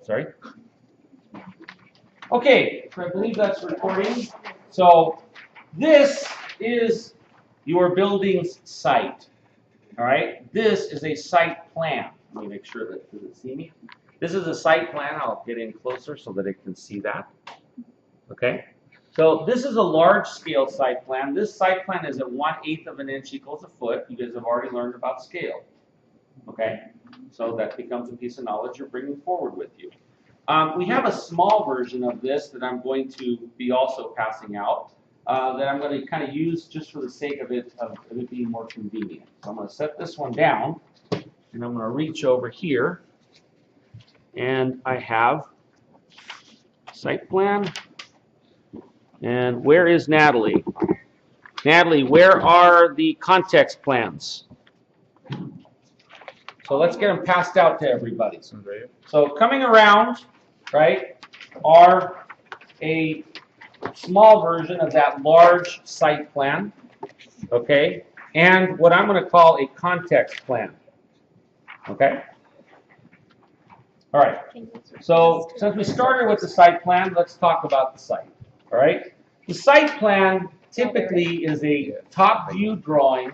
Sorry. Okay, so I believe that's recording. So this is your building's site. All right, this is a site plan. Let me make sure that, does it see me? This is a site plan. I'll get in closer so that it can see that. Okay, so this is a large scale site plan. This site plan is at 1/8 of an inch equals a foot. You guys have already learned about scale. Okay, so that becomes a piece of knowledge you're bringing forward with you. We have a small version of this that I'm going to be also passing out. That I'm going to kind of use just for the sake of it being more convenient. So I'm going to set this one down, and I'm going to reach over here, and I have site plan. And where is Natalie? Natalie, where are the context plans? So let's get them passed out to everybody. So coming around, right, are a small version of that large site plan, okay, and what I'm going to call a context plan, okay? All right, so since we started with the site plan, let's talk about the site, all right? The site plan typically is a top view drawing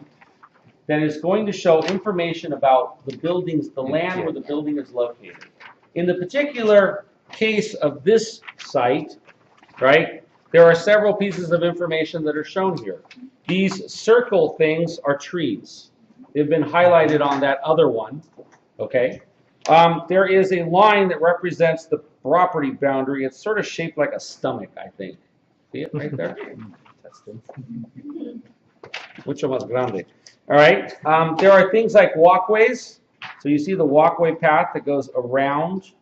that is going to show information about the buildings, the land where the building is located. In the particular case of this site, right, there are several pieces of information that are shown here. These circle things are trees. They've been highlighted on that other one, okay? There is a line that represents the property boundary. It's sort of shaped like a stomach, I think. See it right there? Mucho más grande. All right. There are things like walkways. So you see the walkway path that goes around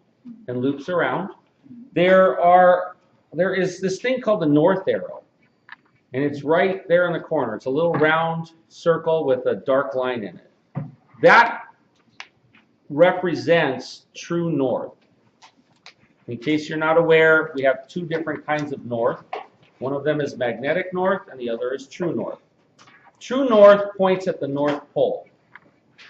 and loops around. There is this thing called the north arrow, and it's right there in the corner. It's a little round circle with a dark line in it. That represents true north. In case you're not aware, we have two different kinds of north. One of them is magnetic north, and the other is true north. True north points at the North Pole.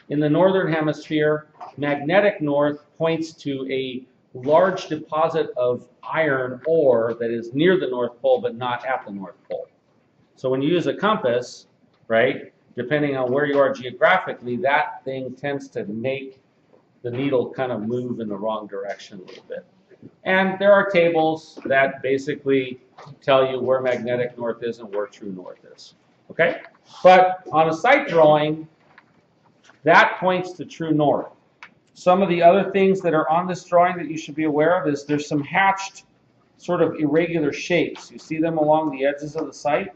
In the northern hemisphere, magnetic north points to a large deposit of iron ore that is near the North Pole but not at the North Pole. So when you use a compass, right, depending on where you are geographically, that thing tends to make the needle kind of move in the wrong direction a little bit. And there are tables that basically tell you where magnetic north is and where true north is. Okay? But on a site drawing, that points to true north. Some of the other things that are on this drawing that you should be aware of is there's some hatched sort of irregular shapes. You see them along the edges of the site?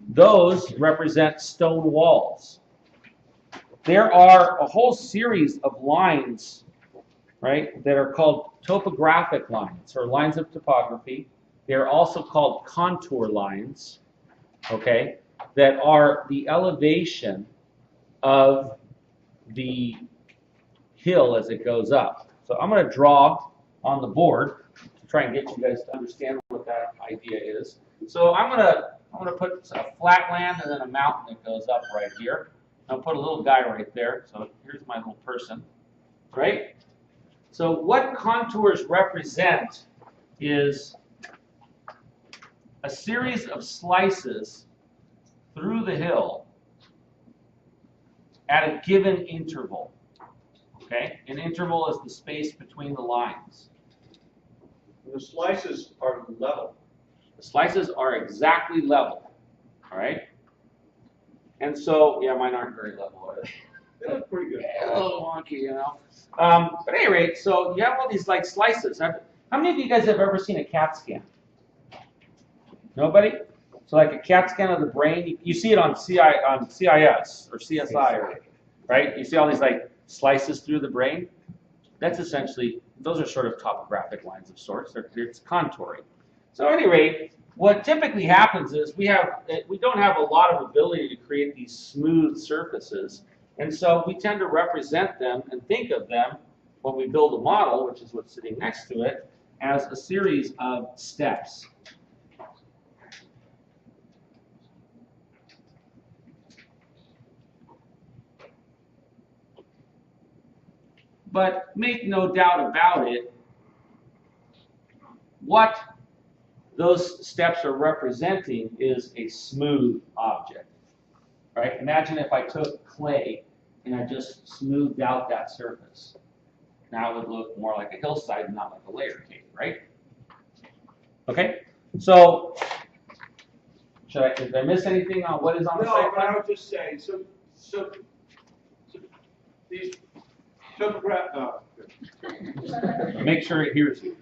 Those represent stone walls. There are a whole series of lines, right, that are called topographic lines, or lines of topography. They are also called contour lines, okay, that are the elevation of the hill as it goes up. So I'm going to draw on the board to try and get you guys to understand what that idea is. So I'm going to put a flat land and then a mountain that goes up right here. I'll put a little guy right there. So here's my little person, right? So what contours represent is a series of slices through the hill at a given interval. Okay? An interval is the space between the lines. And the slices are level. The slices are exactly level. All right? And so, yeah, mine aren't very level, are they? They look pretty good. Yeah, a little wonky, you know. But at any rate, so you have all these like slices. How many of you guys have ever seen a CAT scan? Nobody? So like a CAT scan of the brain, you see it on CIS or CSI, right? You see all these like slices through the brain. That's essentially, those are sort of topographic lines of sorts. It's contouring. So at any rate, what typically happens is we don't have a lot of ability to create these smooth surfaces. And so we tend to represent them and think of them when we build a model, which is what's sitting next to it, as a series of steps. But make no doubt about it, what those steps are representing is a smooth object, right? Imagine if I took clay and I just smoothed out that surface. Now it would look more like a hillside, not like a layer cake, right? Okay, so did I miss anything on what is on the site? No, but I would just say, so these Make sure it hears you.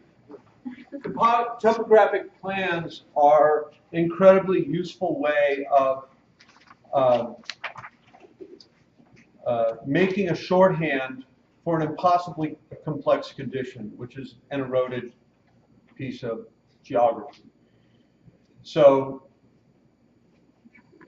topographic plans are incredibly useful way of making a shorthand for an impossibly complex condition, which is an eroded piece of geography. So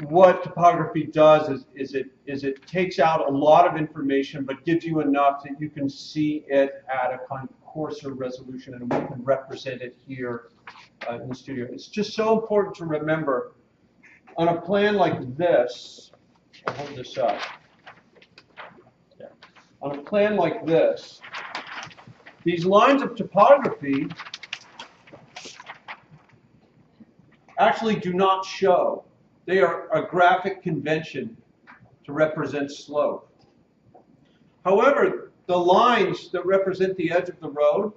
what topography does is it takes out a lot of information, but gives you enough that you can see it at a kind of coarser resolution, and we can represent it here in the studio. It's just so important to remember on a plan like this. I'll hold this up. Yeah. On a plan like this, these lines of topography actually do not show. They are a graphic convention to represent slope. However, the lines that represent the edge of the road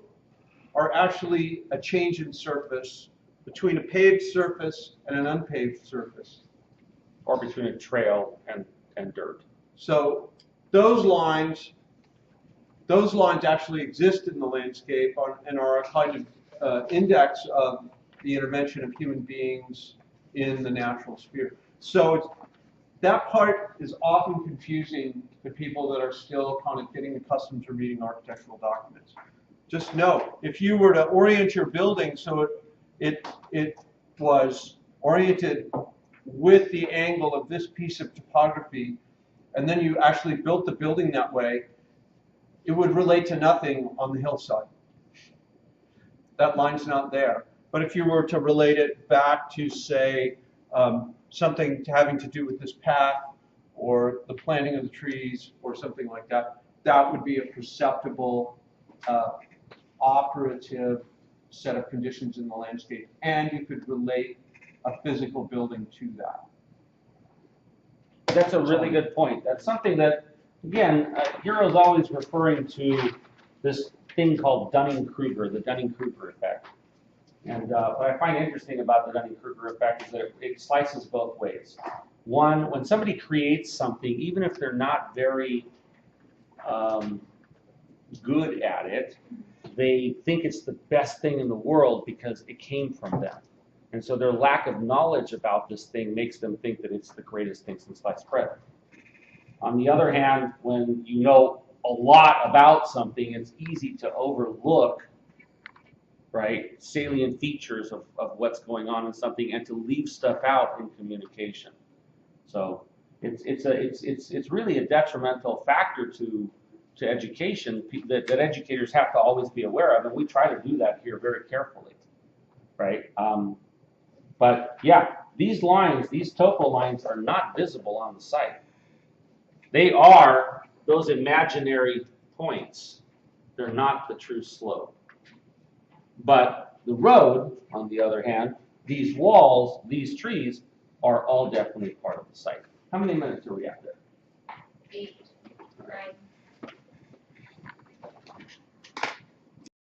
are actually a change in surface between a paved surface and an unpaved surface. Or between a trail and dirt. So those lines actually exist in the landscape and are a kind of index of the intervention of human beings in the natural sphere. So that part is often confusing to people that are still kind of getting accustomed to reading architectural documents. Just know, if you were to orient your building so it was oriented with the angle of this piece of topography, and then you actually built the building that way, it would relate to nothing on the hillside. That line's not there. But if you were to relate it back to, say, something having to do with this path or the planting of the trees or something like that, that would be a perceptible operative set of conditions in the landscape, and you could relate a physical building to that. That's a really good point. That's something that, again, Hero's always referring to this thing called Dunning-Kruger, the Dunning-Kruger effect. And what I find interesting about the Dunning-Kruger effect is that it slices both ways. One, when somebody creates something, even if they're not very good at it, they think it's the best thing in the world because it came from them. And so their lack of knowledge about this thing makes them think that it's the greatest thing since sliced bread. On the other hand, when you know a lot about something, it's easy to overlook, right, salient features of what's going on in something and to leave stuff out in communication. So it's really a detrimental factor to education that educators have to always be aware of, and we try to do that here very carefully, right? But yeah, these lines, these topo lines, are not visible on the site. They are those imaginary points. They're not the true slope. But the road, on the other hand, these walls, these trees, are all definitely part of the site. How many minutes are we at there? 8, right?